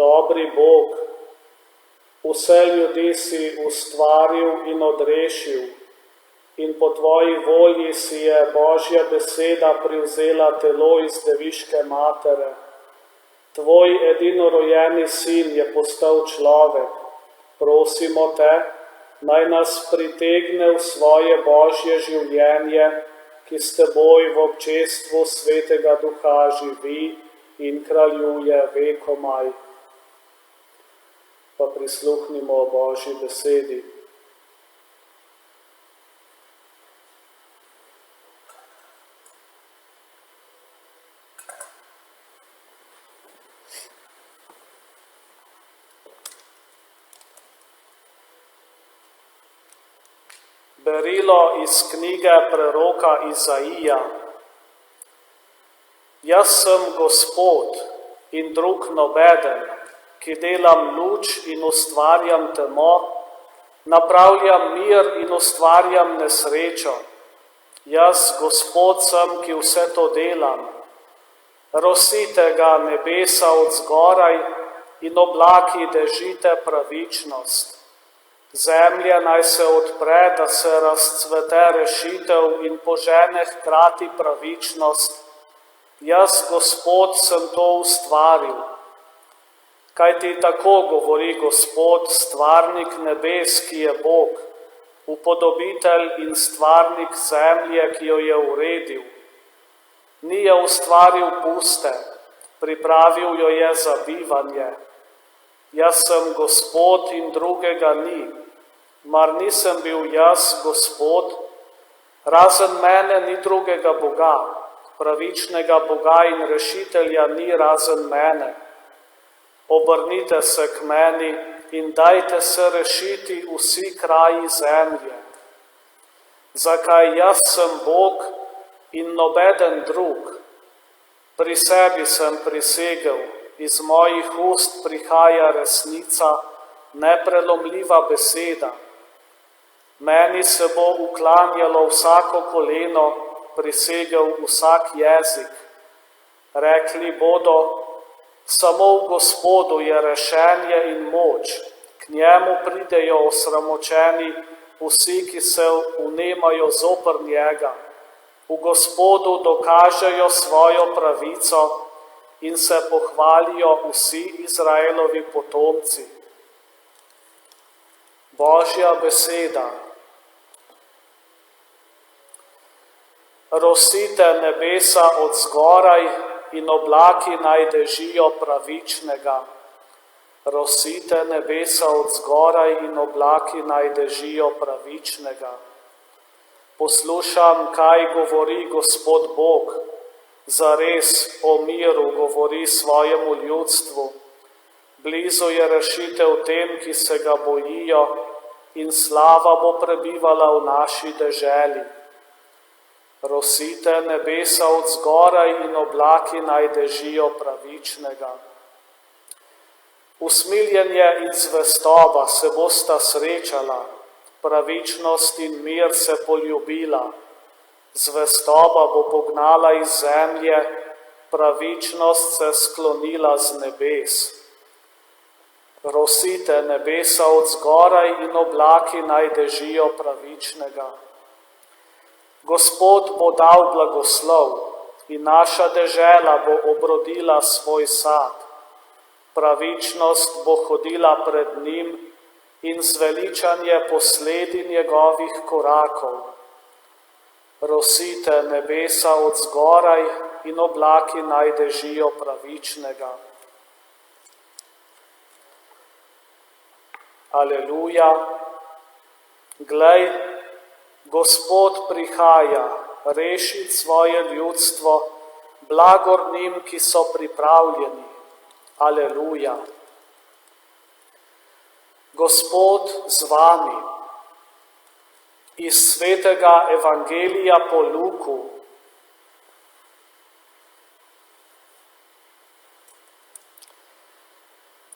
Dobri Bog, vse ljudi si ustvaril in odrešil in po tvoji volji si je Božja beseda privzela telo iz deviške matere. Tvoj edinorojeni sin je postal človek. Prosimo te, naj nas pritegne v svoje Božje življenje, ki s teboj v občestvu Svetega Duha živi in kraljuje vekomaj. Pa prisluhnimo Božji besedi. Berilo iz knjige preroka Izaija. Jaz sem Gospod in drug nobeden, ki delam luč in ustvarjam temo, napravljam mir in ustvarjam nesrečo. Jaz, Gospod, sem, ki vse to delam. Rosite ga nebesa od zgoraj in oblaki dežite pravičnost. Zemlja naj se odpre, da se razcvete rešitev in požene hkrati pravičnost. Jaz, Gospod, sem to ustvaril. Kajti tako govori Gospod, stvarnik nebes, ki je Bog, upodobitelj in stvarnik zemlje, ki jo je uredil. Ni je ustvaril puste, pripravil jo je za bivanje. Jaz sem Gospod in drugega ni. Mar nisem bil jaz Gospod? Razen mene ni drugega Boga, pravičnega Boga in rešitelja ni razen mene. Obrnite se k meni in dajte se rešiti vsi kraji zemlje. Zakaj jaz sem Bog in nobeden drug? Pri sebi sem prisegel, iz mojih ust prihaja resnica, neprelomljiva beseda. Meni se bo uklanjalo vsako koleno, prisegel vsak jezik. Rekli bodo, samo v Gospodu je rešenje in moč, k njemu pridejo osramočeni vsi, ki se vnemajo zoper njega. V Gospodu dokažejo svojo pravico in se pohvalijo vsi Izraelovi potomci. Božja beseda. Rosite nebesa od zgoraj in oblaki naj dežijo pravičnega. Rosite nebesa od zgoraj in oblaki naj dežijo pravičnega. Poslušam, kaj govori Gospod Bog. Zares o miru govori svojemu ljudstvu. Blizu je rešitev tem, ki se ga bojijo, in slava bo prebivala v naši deželi. Rosite nebesa od zgoraj in oblaki naj dežijo pravičnega. Usmiljenje in zvestoba se bosta srečala, pravičnost in mir se poljubila. Zvestoba bo pognala iz zemlje, pravičnost se sklonila z nebes. Rosite nebesa od zgoraj in oblaki naj dežijo pravičnega. Gospod bo dal blagoslov in naša dežela bo obrodila svoj sad. Pravičnost bo hodila pred njim in zveličanje posledi njegovih korakov. Rosite nebesa od zgoraj in oblaki naj dežijo pravičnega. Aleluja. Glej, Gospod prihaja rešiti svoje ljudstvo, blagor njim, ki so pripravljeni. Aleluja. Gospod z vami. Iz svetega evangelija po Luku.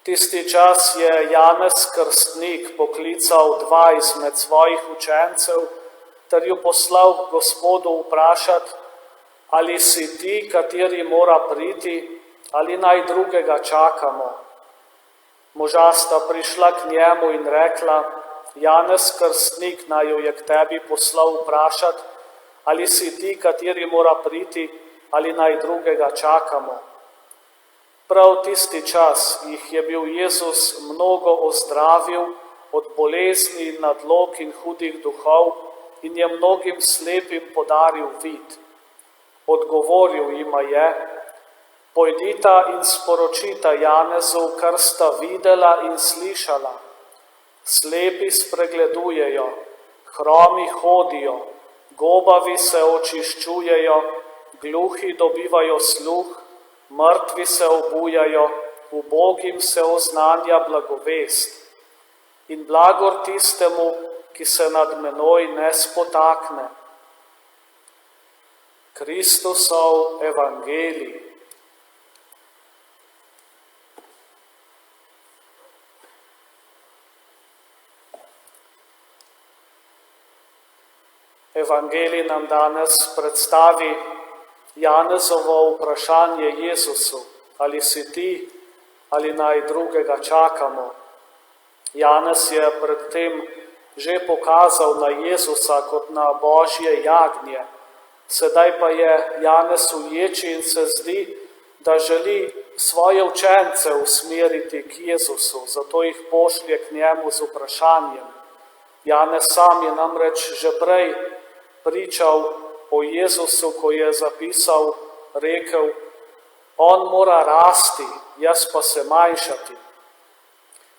Tisti čas je Janez Krstnik poklical dva izmed svojih učencev ter ju poslal k Gospodu vprašati, ali si ti, kateri mora priti, ali naj drugega čakamo. Moža sta prišla k njemu in rekla: Janez Krstnik naj jo je k tebi poslal vprašati, ali si ti, kateri mora priti, ali naj drugega čakamo. Prav tisti čas jih je bil Jezus mnogo ozdravil od bolezni in nadlog in hudih duhov in je mnogim slepim podaril vid. Odgovoril jima je: Pojdita in sporočita Janezu, kar sta videla in slišala. Slepi spregledujejo, hromi hodijo, gobavi se očiščujejo, gluhi dobivajo sluh, mrtvi se obujajo, ubogim se oznanja blagovest. In blagor tistemu, ki se nad menoj ne spotakne. Kristusov evangelij. Evangelij nam danes predstavi Janezovo vprašanje Jezusu, ali si ti, ali naj drugega čakamo. Janez je predtem že pokazal na Jezusa kot na Božje jagnje. Sedaj pa je Janez v ječi in se zdi, da želi svoje učence usmeriti k Jezusu, zato jih pošlje k njemu z vprašanjem. Janez sam je namreč že prej pričal o Jezusu, ko je zapisal, rekel: On mora rasti, jaz pa se manjšati.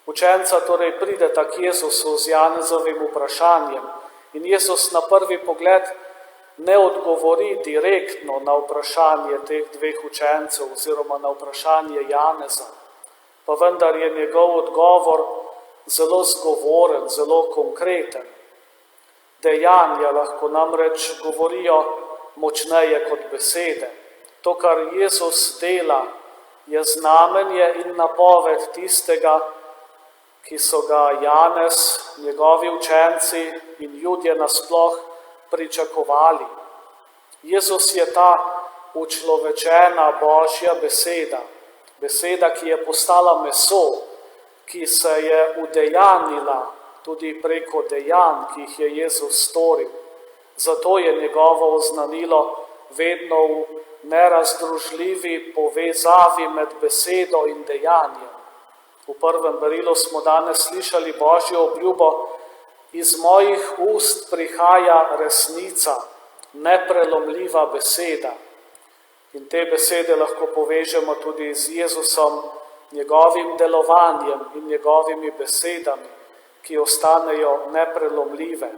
Učenca torej prideta k Jezusu z Janezovim vprašanjem in Jezus na prvi pogled ne odgovori direktno na vprašanje teh dveh učencev oziroma na vprašanje Janeza, pa vendar je njegov odgovor zelo zgovoren, zelo konkreten. Dejanja lahko namreč govorijo močneje kot besede. To, kar Jezus dela, je znamenje in napoved tistega, ki so ga Janez, njegovi učenci in ljudje nasploh pričakovali. Jezus je ta učlovečena Božja beseda, beseda, ki je postala meso, ki se je udejanila tudi preko dejanj, ki jih je Jezus storil. Zato je njegovo oznanilo vedno v nerazdružljivi povezavi med besedo in dejanjem. V prvem berilu smo danes slišali Božjo obljubo: Iz mojih ust prihaja resnica, neprelomljiva beseda. In te besede lahko povežemo tudi z Jezusom, njegovim delovanjem in njegovimi besedami, ki ostanejo neprelomljive.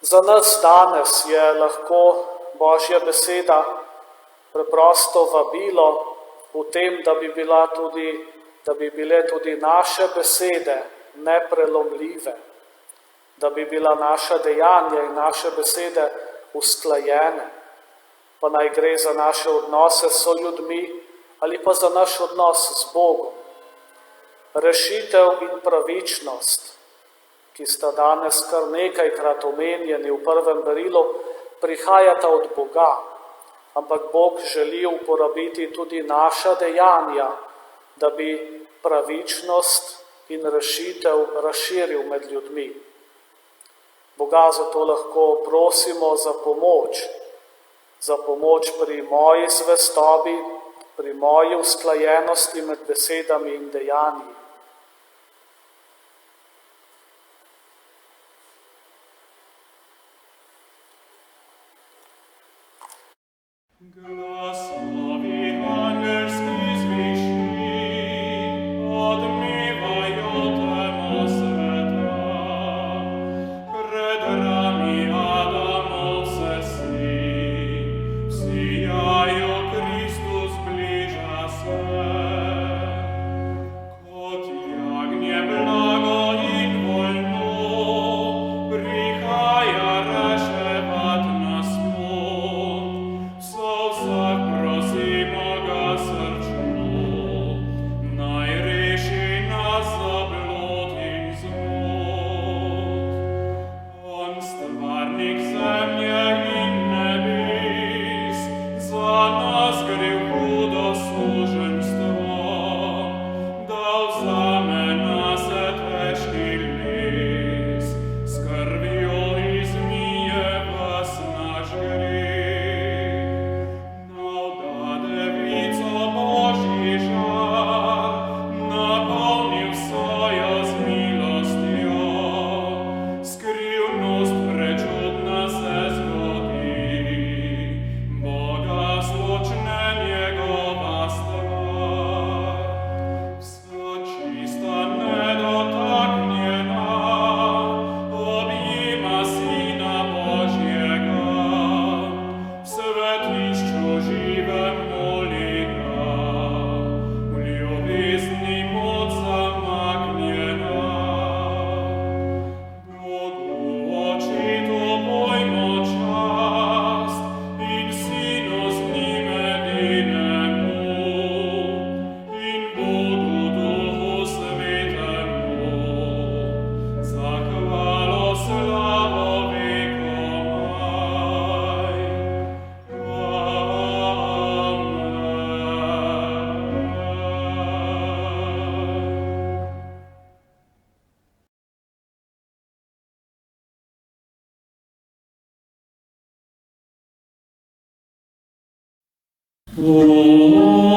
Za nas danes je lahko Božja beseda preprosto vabilo v tem, da bi bile tudi naše besede neprelomljive, da bi bila naša dejanja in naše besede usklajene, pa naj gre za naše odnose s soljudmi ali pa za naš odnos z Bogom. Rešitev in pravičnost, ki sta danes kar nekajkrat omenjeni v prvem berilu, prihajata od Boga, ampak Bog želi uporabiti tudi naša dejanja, da bi pravičnost in rešitev razširil med ljudmi. Boga zato lahko prosimo za pomoč pri moji zvestobi, pri moji usklajenosti med besedami in dejanji. Glasovi angelski zvišni, odmevajo temo sveta, pred rami Adamov se sijajo, Kristus bliža se. Kot Molimo.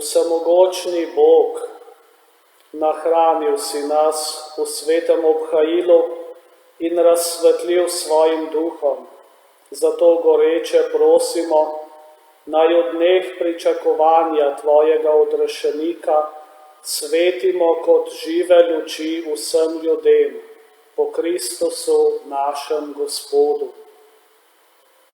Vsemogočni Bog, nahranil si nas v svetem obhajilu in razsvetlil svojim duhom. Zato goreče prosimo, naj v dneh pričakovanja tvojega odrešenika svetimo kot žive luči vsem ljudem, po Kristusu našem Gospodu.